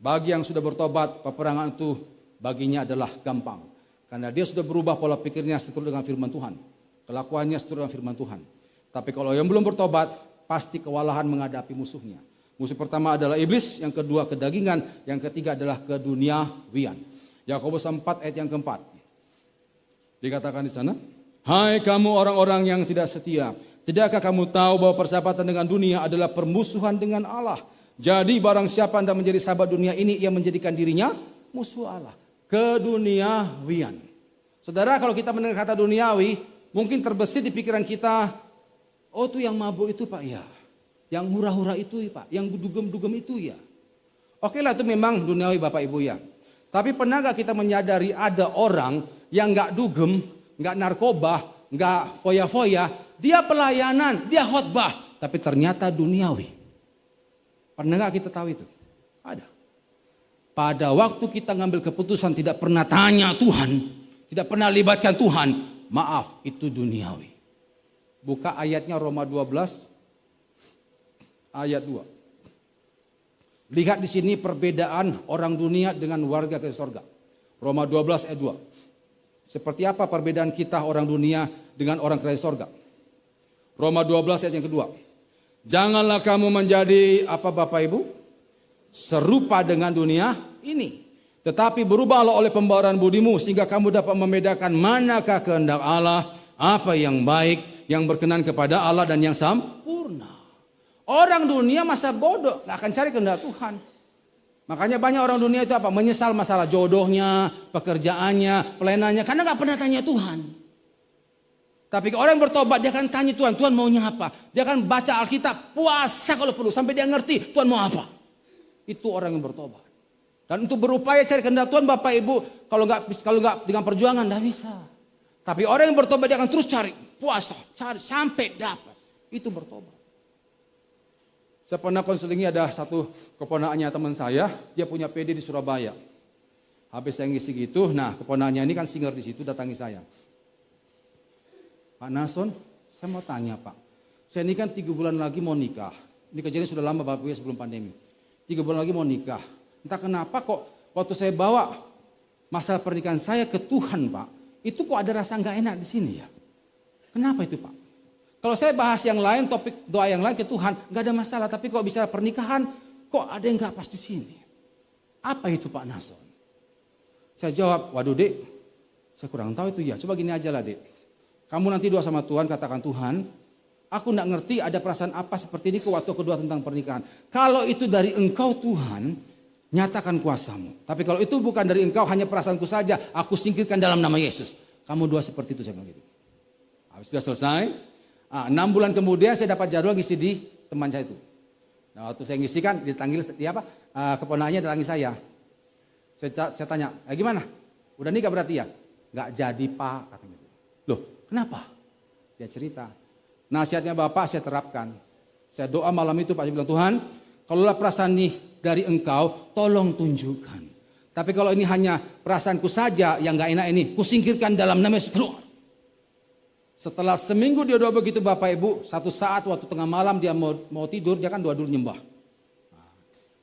Bagi yang sudah bertobat, peperangan itu baginya adalah gampang. Karena dia sudah berubah pola pikirnya seturut dengan firman Tuhan. Kelakuannya seturut dengan firman Tuhan. Tapi kalau yang belum bertobat, pasti kewalahan menghadapi musuhnya. Musuh pertama adalah iblis, yang kedua kedagingan, yang ketiga adalah keduniawian. Yakobus 4 ayat yang keempat. Dikatakan di sana, hai kamu orang-orang yang tidak setia, tidakkah kamu tahu bahwa persahabatan dengan dunia adalah permusuhan dengan Allah? Jadi barang siapa anda menjadi sahabat dunia ini, ia menjadikan dirinya musuh Allah. Keduniawian. Saudara, kalau kita mendengar kata duniawi, mungkin terbesit di pikiran kita, oh itu yang mabuk itu Pak ya. Yang hura-hura itu Pak, yang dugem-dugem itu ya. Oke lah, itu memang duniawi Bapak Ibu ya. Tapi pernah gak kita menyadari ada orang yang gak dugem, gak narkoba, gak foya-foya, dia pelayanan, dia khotbah, tapi ternyata duniawi. Pernah gak kita tahu itu? Ada. Pada waktu kita ngambil keputusan tidak pernah tanya Tuhan, tidak pernah libatkan Tuhan, maaf itu duniawi. Buka ayatnya Roma 12 ayat 2. Lihat di sini perbedaan orang dunia dengan warga ke surga. Roma 12 ayat 2. Seperti apa perbedaan kita orang dunia dengan orang kerajaan surga? Roma 12 ayat yang kedua. Janganlah kamu menjadi apa Bapak Ibu? Serupa dengan dunia ini. Tetapi berubahlah oleh pembaharuan budimu sehingga kamu dapat membedakan manakah kehendak Allah, apa yang baik, yang berkenan kepada Allah dan yang sempurna. Orang dunia masa bodoh, gak akan cari kehendak Tuhan. Makanya banyak orang dunia itu apa? Menyesal masalah jodohnya, pekerjaannya, pelayanannya, karena gak pernah tanya Tuhan. Tapi orang yang bertobat dia akan tanya Tuhan, Tuhan maunya apa? Dia akan baca Alkitab, puasa kalau perlu sampai dia ngerti Tuhan mau apa. Itu orang yang bertobat. Dan untuk berupaya cari kehendak Tuhan Bapak Ibu, kalau nggak dengan perjuangan tidak bisa. Tapi orang yang bertobat dia akan terus cari, puasa, cari sampai dapat. Itu bertobat. Saya pernah konselingi ada satu keponakannya teman saya, dia punya PD di Surabaya. Habis saya ngisi gitu, nah keponakannya ini kan singer di situ datangi saya. Pak Nason, saya mau tanya Pak. Saya ini kan 3 bulan lagi mau nikah. Ini kejadian sudah lama Bapak Ibu sebelum pandemi. 3 bulan lagi mau nikah. Entah kenapa kok waktu saya bawa masalah pernikahan saya ke Tuhan Pak. Itu kok ada rasa gak enak di sini ya. Kenapa itu Pak? Kalau saya bahas yang lain, topik doa yang lain ke Tuhan, gak ada masalah. Tapi kalau bicara pernikahan, kok ada yang gak pas di sini. Apa itu Pak Nason? Saya jawab, waduh Dek, saya kurang tahu itu ya. Coba gini aja lah Dek. Kamu nanti doa sama Tuhan, katakan Tuhan, aku enggak ngerti ada perasaan apa seperti ini ke waktu kedua tentang pernikahan. Kalau itu dari Engkau Tuhan, Nyatakan kuasamu. Tapi kalau itu bukan dari engkau, hanya perasaanku saja, aku singkirkan dalam nama Yesus. Kamu doa seperti itu, saya bilang gitu. Habis sudah selesai, 6 bulan kemudian saya dapat jadwal ngisi di teman saya itu. Nah, waktu saya ngisikan, keponakannya datangi saya. Saya tanya, gimana? Udah nikah berarti ya? Nggak jadi Pak, katanya. Loh, kenapa? Dia cerita. Nasihatnya Bapak saya terapkan. Saya doa malam itu Pak, saya bilang, Tuhan, kalaulah perasaan ini dari engkau, tolong tunjukkan. Tapi kalau ini hanya perasaanku saja yang nggak enak ini, kusingkirkan dalam nama Yesus, keluar. Setelah seminggu dia doa begitu Bapak Ibu, satu saat waktu tengah malam dia mau tidur, dia kan doa dulu nyembah.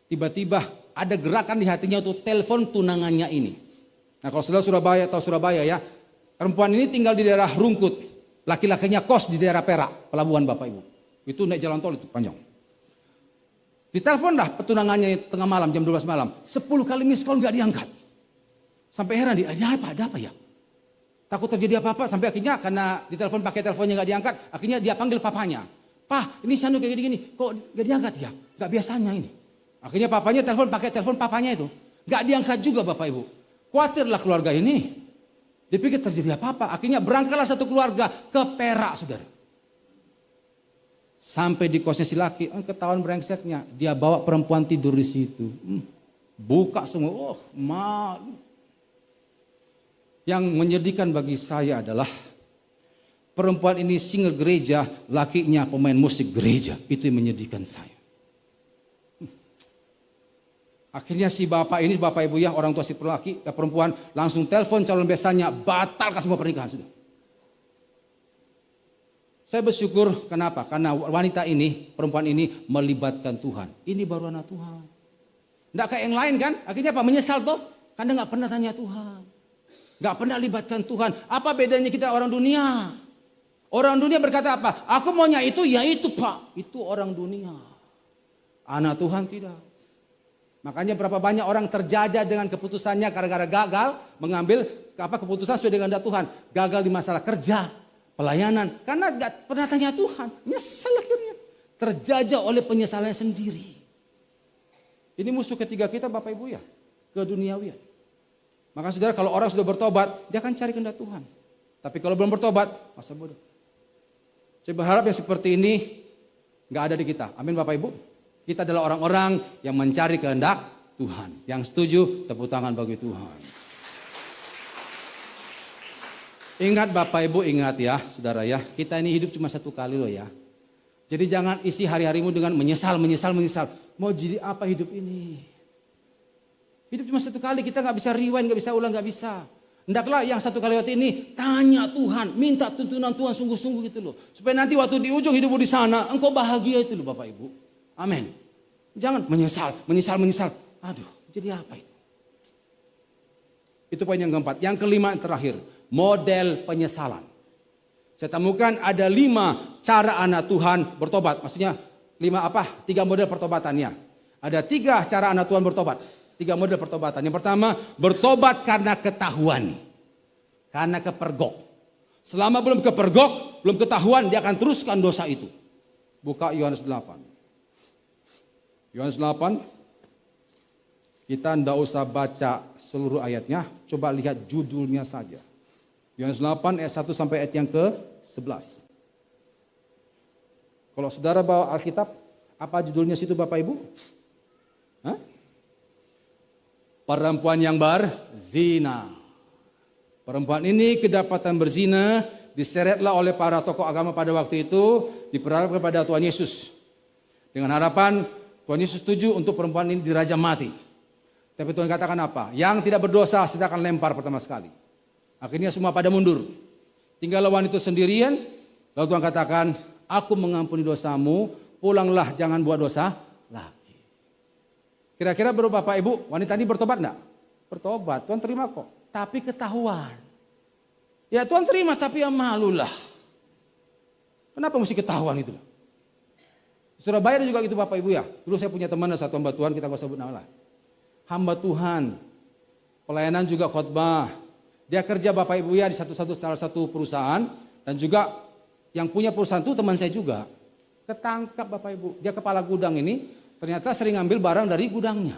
Tiba-tiba ada gerakan di hatinya untuk telepon tunangannya ini. Nah kalau saudara Surabaya tahu Surabaya ya, perempuan ini tinggal di daerah Rungkut, laki-lakinya kos di daerah Perak, pelabuhan Bapak Ibu. Itu naik jalan tol itu panjang. Ditelepon dah petunangannya tengah malam jam 12 malam, 10 kali miss call nggak diangkat. Sampai heran dia, ada apa ya? Takut terjadi apa-apa, sampai akhirnya karena ditelepon pakai teleponnya nggak diangkat, akhirnya dia panggil papanya. Pak, ini Sandu kayak gini-gini, kok nggak diangkat ya? Nggak biasanya ini. Akhirnya papanya telepon pakai telepon papanya itu, nggak diangkat juga Bapak Ibu. Khawatirlah keluarga ini. Dipikir terjadi apa-apa, akhirnya berangkatlah satu keluarga ke Perak, saudara. Sampai di kosnya si laki, ketahuan brengseknya, dia bawa perempuan tidur di situ. Buka semua, malu. Yang menyedihkan bagi saya adalah perempuan ini singer gereja, lakinya pemain musik gereja. Itu yang menyedihkan saya. Akhirnya si bapak ini, bapak ibu ya, orang tua si perempuan langsung telepon calon besannya, batalkan semua pernikahan sudah. Saya bersyukur, kenapa? Karena wanita ini, perempuan ini melibatkan Tuhan. Ini baru anak Tuhan. Tidak kayak yang lain kan? Akhirnya apa? Menyesal toh? Karena nggak pernah tanya Tuhan. Nggak pernah libatkan Tuhan. Apa bedanya kita orang dunia? Orang dunia berkata apa? Aku maunya itu, ya itu Pak. Itu orang dunia. Anak Tuhan tidak. Makanya berapa banyak orang terjajah dengan keputusannya gara-gara gagal mengambil keputusan sesuai dengan kehendak Tuhan. Gagal di masalah kerja, pelayanan. Karena nggak pernah tanya Tuhan. Nyesel akhirnya. Terjajah oleh penyesalannya sendiri. Ini musuh ketiga kita Bapak Ibu ya. Keduniawian. Maka saudara kalau orang sudah bertobat, dia akan cari kehendak Tuhan. Tapi kalau belum bertobat, masa bodoh. Saya berharap yang seperti ini nggak ada di kita. Amin Bapak Ibu. Kita adalah orang-orang yang mencari kehendak Tuhan. Yang setuju, tepuk tangan bagi Tuhan. Ingat Bapak Ibu, ingat ya saudara ya. Kita ini hidup cuma satu kali loh ya. Jadi jangan isi hari-harimu dengan menyesal. Mau jadi apa hidup ini? Hidup cuma satu kali, kita nggak bisa rewind, nggak bisa ulang, nggak bisa. Hendaklah yang satu kali waktu ini tanya Tuhan, minta tuntunan Tuhan sungguh-sungguh gitu loh. Supaya nanti waktu di ujung hidupmu di sana, engkau bahagia itu loh Bapak Ibu. Amin. Jangan menyesal. Aduh, jadi apa itu? Itu poin yang keempat. Yang kelima yang terakhir, model penyesalan. Saya temukan ada 5 cara anak Tuhan bertobat. Maksudnya 3 model pertobatannya. Ada 3 cara anak Tuhan bertobat. 3 model pertobatan. Yang pertama, bertobat karena ketahuan. Karena kepergok. Selama belum kepergok, belum ketahuan, dia akan teruskan dosa itu. Buka Yohanes 8. Yohanes 8. Kita tidak usah baca seluruh ayatnya. Coba lihat judulnya saja. Yohanes 8 ayat 1 sampai ayat yang ke-11. Kalau saudara bawa Alkitab, apa judulnya situ Bapak Ibu? Hah? Perempuan yang berzina. Perempuan ini kedapatan berzina, diseretlah oleh para tokoh agama pada waktu itu, diperharapkan kepada Tuhan Yesus. Dengan harapan Tuhan Yesus setuju untuk perempuan ini dirajam mati. Tapi Tuhan katakan apa? Yang tidak berdosa saya akan lempar pertama sekali. Akhirnya semua pada mundur. Tinggal wanita itu sendirian, lalu Tuhan katakan, aku mengampuni dosamu, pulanglah jangan buat dosa lagi. Kira-kira berapa Bapak Ibu, wanita ini bertobat enggak? Bertobat, Tuhan terima kok. Tapi ketahuan. Ya Tuhan terima tapi ya malulah. Kenapa mesti ketahuan itu? Surabaya ada juga gitu Bapak Ibu ya. Dulu saya punya teman satu hamba Tuhan, kita gak sebut nama lah. Hamba Tuhan, pelayanan juga khotbah. Dia kerja Bapak Ibu ya di salah satu perusahaan. Dan juga yang punya perusahaan itu teman saya juga. Ketangkap Bapak Ibu, dia kepala gudang ini. Ternyata sering ngambil barang dari gudangnya.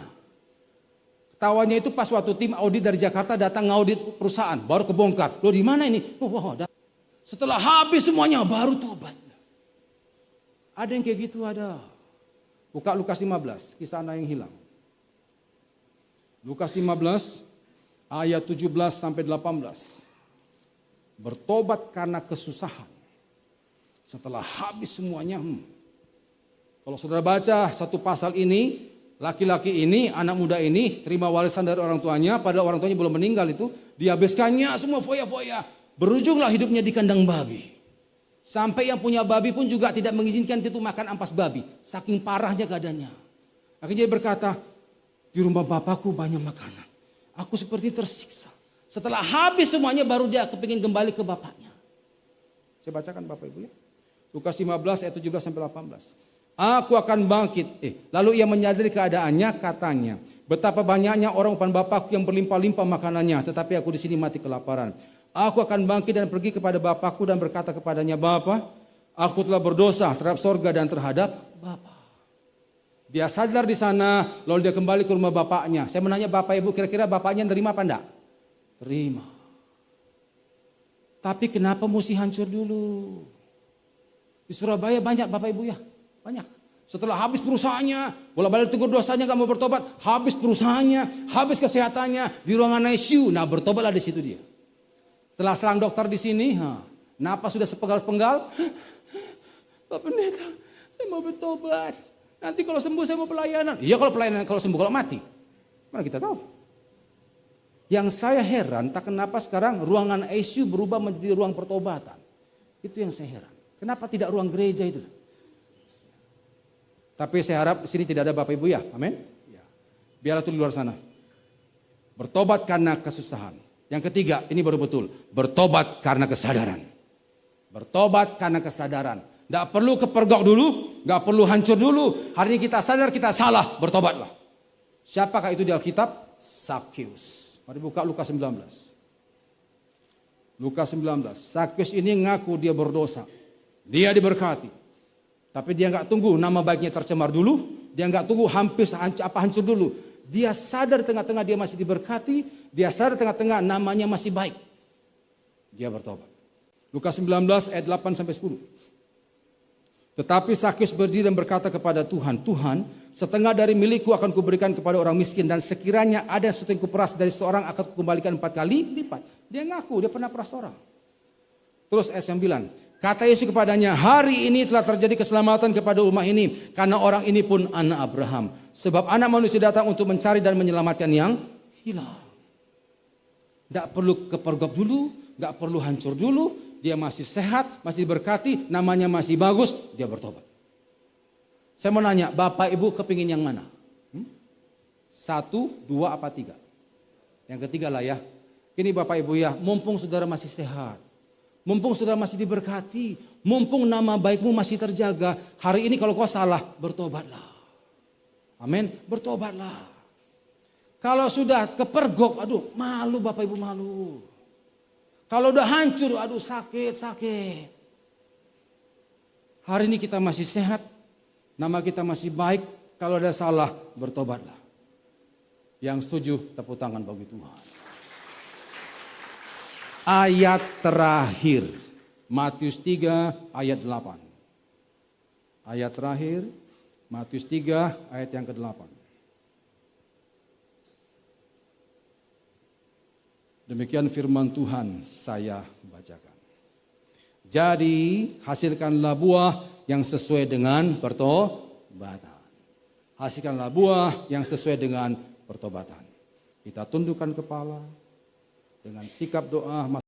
Tawanya itu pas waktu tim audit dari Jakarta datang ngaudit perusahaan, baru kebongkar. Loh di mana ini? Setelah habis semuanya baru tobat. Ada yang kayak gitu ada. Buka Lukas 15, kisah anak yang hilang. Lukas 15 ayat 17 sampai 18. Bertobat karena kesusahan. Setelah habis semuanya. Kalau saudara baca satu pasal ini, laki-laki ini, anak muda ini terima warisan dari orang tuanya, padahal orang tuanya belum meninggal itu, dihabiskannya semua foya-foya. Berujunglah hidupnya di kandang babi. Sampai yang punya babi pun juga tidak mengizinkan dia itu makan ampas babi. Saking parahnya keadaannya. Akhirnya dia berkata, di rumah bapakku banyak makanan. Aku seperti tersiksa. Setelah habis semuanya baru dia kepingin kembali ke bapaknya. Saya bacakan Bapak Ibu ya. Lukas 15 ayat 17 sampai 18. Aku akan bangkit. Lalu ia menyadari keadaannya, katanya, betapa banyaknya orang upan bapakku yang berlimpah-limpah makanannya, tetapi aku di sini mati kelaparan. Aku akan bangkit dan pergi kepada bapakku dan berkata kepadanya, Bapa, aku telah berdosa terhadap sorga dan terhadap Bapa. Dia sadar di sana, lalu dia kembali ke rumah bapaknya. Saya menanya Bapak Ibu, kira-kira bapaknya terima apa enggak? Terima. Tapi kenapa mesti hancur dulu? Di Surabaya banyak Bapak Ibu ya, banyak. Setelah habis perusahaannya, bolak-balik tegur dosanya gak mau bertobat, habis perusahaannya, habis kesehatannya, di ruangan ICU. Nah bertobatlah di situ dia. Setelah selang dokter di sini, napas sudah sepenggal-penggal. Pak Pendeta, saya mau bertobat. Nanti kalau sembuh saya mau pelayanan. Iya kalau pelayanan, kalau sembuh, kalau mati. Mana kita tahu. Yang saya heran, tak kenapa sekarang ruangan ICU berubah menjadi ruang pertobatan. Itu yang saya heran. Kenapa tidak ruang gereja itu? Tapi saya harap di sini tidak ada Bapak Ibu ya, amin. Biarlah itu di luar sana. Bertobat karena kesusahan. Yang ketiga, ini baru betul. Bertobat karena kesadaran. Bertobat karena kesadaran. Tidak perlu kepergok dulu, nggak perlu hancur dulu. Hari ini kita sadar kita salah, bertobatlah. Siapakah itu di Alkitab? Sakeus. Mari buka Lukas 19. Lukas 19. Sakeus ini ngaku dia berdosa. Dia diberkati. Tapi dia nggak tunggu nama baiknya tercemar dulu. Dia nggak tunggu hancur dulu. Dia sadar tengah-tengah dia masih diberkati. Dia sadar tengah-tengah namanya masih baik. Dia bertobat. Lukas 19 ayat 8 sampai 10. Tetapi Sakeus berdiri dan berkata kepada Tuhan, Tuhan, setengah dari milikku akan kuberikan kepada orang miskin, dan sekiranya ada sesuatu yang kuperas dari seorang akan kukembalikan 4 kali lipat. Dia ngaku dia pernah peras orang. Terus ayat 9. Kata Yesus kepadanya, hari ini telah terjadi keselamatan kepada rumah ini, karena orang ini pun anak Abraham. Sebab anak manusia datang untuk mencari dan menyelamatkan yang hilang. Tidak perlu kepergok dulu, tidak perlu hancur dulu. Dia masih sehat, masih diberkati, namanya masih bagus, dia bertobat. Saya mau nanya, Bapak Ibu kepingin yang mana? 1, 2, apa 3? Yang ketiga lah ya. Ini Bapak Ibu ya, mumpung saudara masih sehat. Mumpung saudara masih diberkati, mumpung nama baikmu masih terjaga, hari ini kalau kau salah, bertobatlah. Amin, bertobatlah. Kalau sudah kepergok, aduh malu Bapak Ibu malu. Kalau udah hancur, aduh sakit. Hari ini kita masih sehat, nama kita masih baik, kalau ada salah, bertobatlah. Yang setuju, tepuk tangan bagi Tuhan. Ayat terakhir, Matius 3 ayat 8. Ayat terakhir, Matius 3 ayat yang ke-8. Demikian firman Tuhan saya bacakan. Jadi hasilkanlah buah yang sesuai dengan pertobatan. Hasilkanlah buah yang sesuai dengan pertobatan. Kita tundukkan kepala dengan sikap doa.